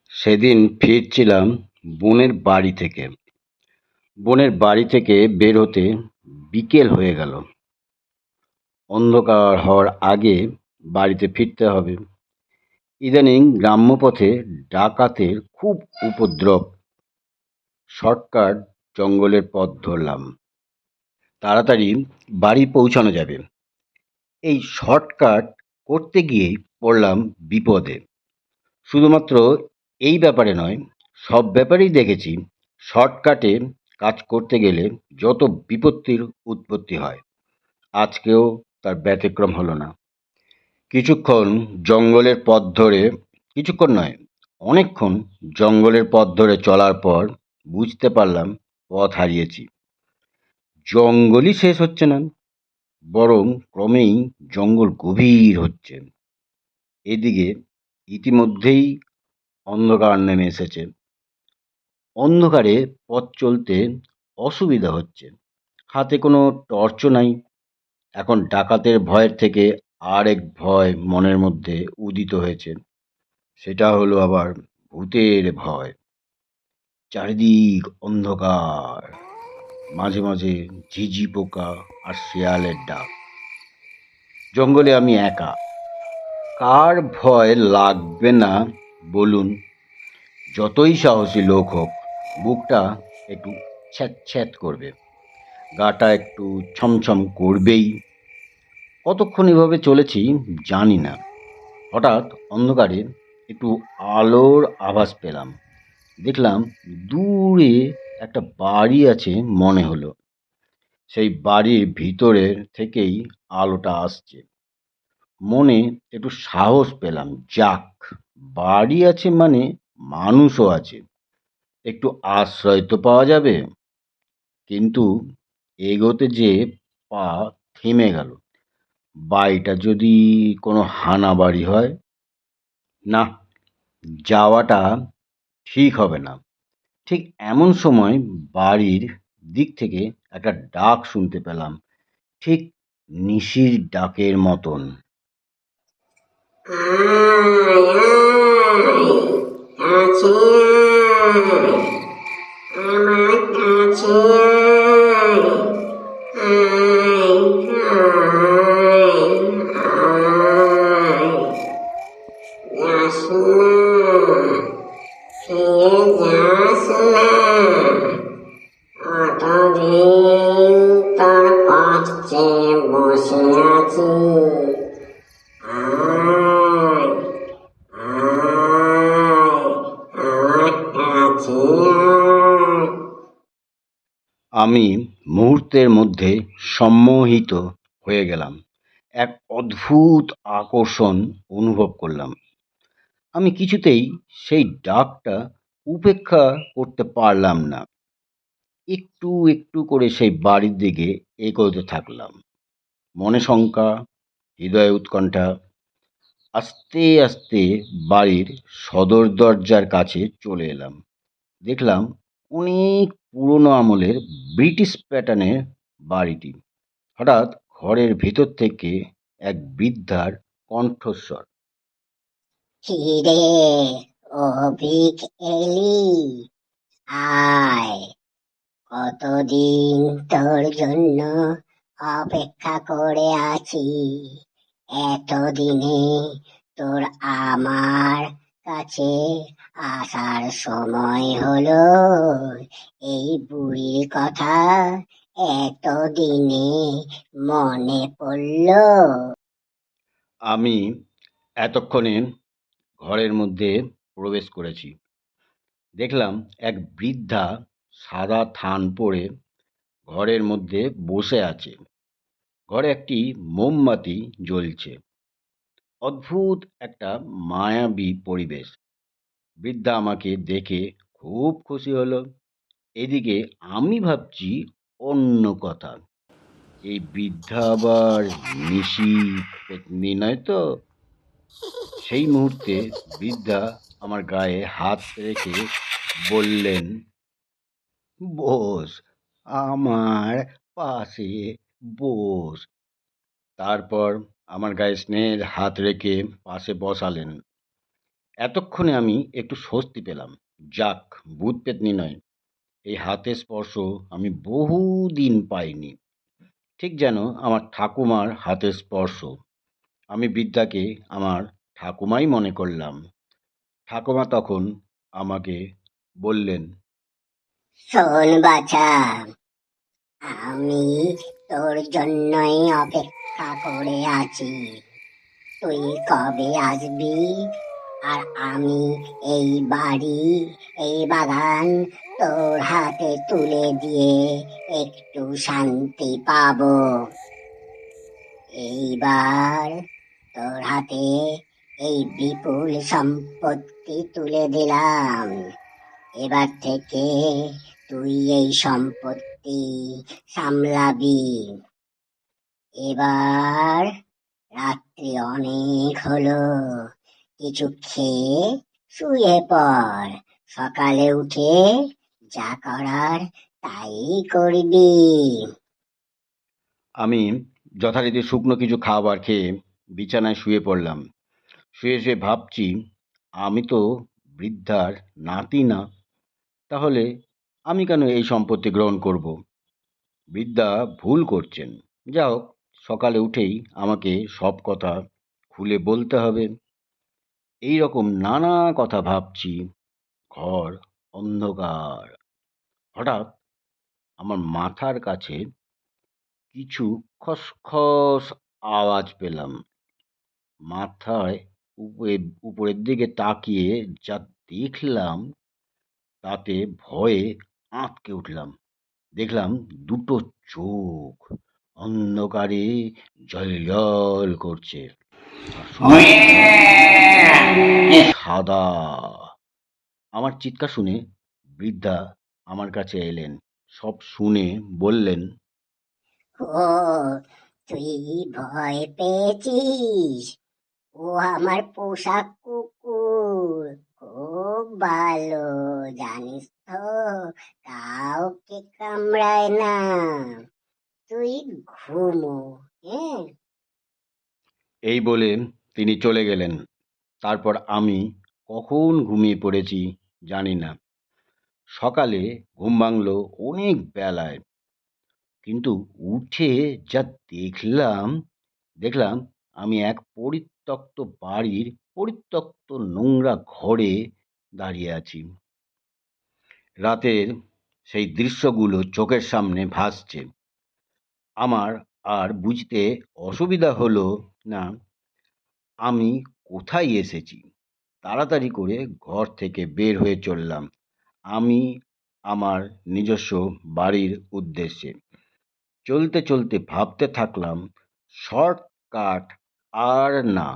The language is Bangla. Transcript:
সেদিন ফিরছিলাম বোনের বাড়ি থেকে। বোনের বাড়ি থেকে বের হতে বিকেল হয়ে গেল। অন্ধকার হওয়ার আগে বাড়িতে ফিরতে হবে। ইদানিং গ্রাম্যপথে ডাকাতের খুব উপদ্রব। শর্টকাট জঙ্গলের পথ ধরলাম, তাড়াতাড়ি বাড়ি পৌঁছানো যাবে। এই শর্টকাট করতে গিয়েই পড়লাম বিপদে। শুধুমাত্র এই ব্যাপারে নয়, সব ব্যাপারেই দেখেছি শর্টকাটে কাজ করতে গেলে যত বিপত্তির উৎপত্তি হয়, আজকেও তার ব্যতিক্রম হলো না। কিছুক্ষণ জঙ্গলের পথ ধরে কিছুক্ষণ নয়, অনেকক্ষণ জঙ্গলের পথ ধরে চলার পর বুঝতে পারলাম পথ হারিয়েছি। জঙ্গলই শেষ হচ্ছে না, বরং ক্রমেই জঙ্গল গভীর হচ্ছে। এদিকে ইতিমধ্যেই অন্ধকার নেমে এসেছে। অন্ধকারে পথ চলতে অসুবিধা হচ্ছে। হাতে কোনো টর্চও নাই। এখন ডাকাতের ভয়ের থেকে আর এক ভয় মনের মধ্যে উদিত হয়েছে। সেটা হলো আবার ভূতের ভয়। চারিদিক অন্ধকার, মাঝে মাঝে ঝিঝি পোকা আর শেয়ালের ডাক। জঙ্গলে আমি একা, কার ভয় লাগবে না বলুন? যতই সাহসী লোক হোক, বুকটা একটু ছ্যাঁত ছ্যাঁত করবে, গাটা একটু ছমছম করবেই। কতক্ষণ এভাবে চলেছি জানি না। হঠাৎ অন্ধকারে একটু আলোর আভাস পেলাম। দেখলাম দূরে একটা বাড়ি আছে মনে হলো। সেই বাড়ির ভিতরের থেকেই আলোটা আসছে। মনে একটু সাহস পেলাম, যাক, বাড়ি আছে মানে মানুষও আছে, একটু আশ্রয় তো পাওয়া যাবে। কিন্তু এগোতে যে পা থেমে গেল। বাড়িটা যদি কোনো হানা বাড়ি হয়, না, যাওয়াটা ঠিক হবে না। ঠিক এমন সময় বাড়ির দিক থেকে একটা ডাক শুনতে পেলাম, ঠিক নিশির ডাকের মতন। তোর পথ চেয়ে বসে আছি, আয় আয় আমার কাছে আয়। আমি মুহূর্তের মধ্যে সম্মোহিত হয়ে গেলাম। এক অদ্ভুত আকর্ষণ অনুভব করলাম। আমি কিছুতেই সেই ডাকটা উপেক্ষা করতে পারলাম না। একটু একটু করে সেই বাড়ির দিকে এগোতে থাকলাম। মনে শঙ্কা, হৃদয়ে উৎকণ্ঠা। আস্তে আস্তে বাড়ির সদর দরজার কাছে চলে এলাম। দেখলাম অনেক পুরনো আমলের ব্রিটিশ প্যাটার্নের বাড়িটি। হঠাৎ ঘরের ভেতর থেকে এক বৃদ্ধার কণ্ঠস্বর। কিরে অভিক, এলি? আয়, কতদিন তোর জন্য অপেক্ষা করে আছি। এতদিনে তোর আমার কাছে আসার সময় হলো। এই বুড়ির কথা এতদিনে মনে পড়লো। আমি এতক্ষণে ঘরের মধ্যে প্রবেশ করেছি। দেখলাম এক বৃদ্ধা সাদা থান পরে ঘরের মধ্যে বসে আছে। ঘরে একটি মোমবাতি জ্বলছে। অদ্ভুত একটা মায়াবী পরিবেশ। বৃদ্ধা আমাকে দেখে খুব খুশি হলো। এদিকে আমি ভাবছি অন্য কথা। এই বৃদ্ধা আবার নিশি পেতনি নয় তো? সেই মুহূর্তে বৃদ্ধা আমার গায়ে হাত রেখে বললেন, "বোস, আমার পাশে বস। তারপর আমার গায়ে স্নেহের হাত রেখে পাশে বসালেন। এতক্ষণে আমি একটু স্বস্তি পেলাম। যাক, ভূত পেতনি নয়, এই হাতের স্পর্শ আমি বহুদিন পাইনি। ঠিক যেন আমার ঠাকুমার হাতের স্পর্শ। আমি বৃদ্ধাকে আমার ঠাকুমাই মনে করলাম। ঠাকুমা তখন আমাকে বললেন, শোন বাছা, আমি তোর জন্যই অপেক্ষা করে আছি। তুই কবে আসবি? আর আমি এই বাড়ি, এই বাগান তোর হাতে তুলে দিয়ে একটু শান্তি পাবো। এইবার তোর হাতে এই বিপুল সম্পত্তি তুলে দিলাম। এবার থেকে তুই এই সম্পত্তি সামলাবি। এবার রাত্রি অনেক হলো, কিছু খেয়ে শুয়ে পড়। সকালে উঠে যা করার তাই করবি। আমি যথারীতি শুকনো কিছু খাবার খেয়ে বিছানায় শুয়ে পড়লাম। শুয়ে শুয়ে ভাবছি, আমি তো বৃদ্ধার নাতি না, তাহলে আমি কেন এই সম্পত্তি গ্রহণ করব? বৃদ্ধা ভুল করছেন। যা হোক, সকালে উঠেই আমাকে সব কথা খুলে বলতে হবে। এই রকম নানা কথা ভাবছি। ঘর অন্ধকার। হঠাৎ আমার মাথার কাছে কিছু খসখস আওয়াজ পেলাম। মাথায় উপরের দিকে তাকিয়ে যা দেখলাম, তাতে ভয়ে আঁতকে উঠলাম। দেখলাম দুটো চোখ অন্ধকারে জ্বলজ্বল করছে, আর সমস্ত সাদা। আমার চিৎকার শুনে বৃদ্ধা আমার কাছে এলেন। সব শুনে বললেন, ও, তুই ভয় পেয়েছিস? ও আমার পোষা কুকুর, খুব ভালো, জানিস তো, কাউকে কামড়ায় না। তুই ঘুমো, হ্যাঁ? এই বলে তিনি চলে গেলেন। তারপর আমি কখন ঘুমিয়ে পড়েছি জানি না। সকালে ঘুম ভাঙলো অনেক বেলায়, কিন্তু উঠে যা দেখলাম, দেখলাম আমি এক পরিত্যক্ত বাড়ির পরিত্যক্ত নোংরা ঘরে দাঁড়িয়ে আছি। রাতের সেই দৃশ্যগুলো চোখের সামনে ভাসছে। আমার আর বুঝতে অসুবিধা হলো না আমি কোথায় এসেছি। তাড়াতাড়ি করে ঘর থেকে বের হয়ে চললাম আমি আমার নিজস্ব বাড়ির উদ্দেশ্যে। চলতে চলতে ভাবতে থাকলাম, শর্টকাট আর না,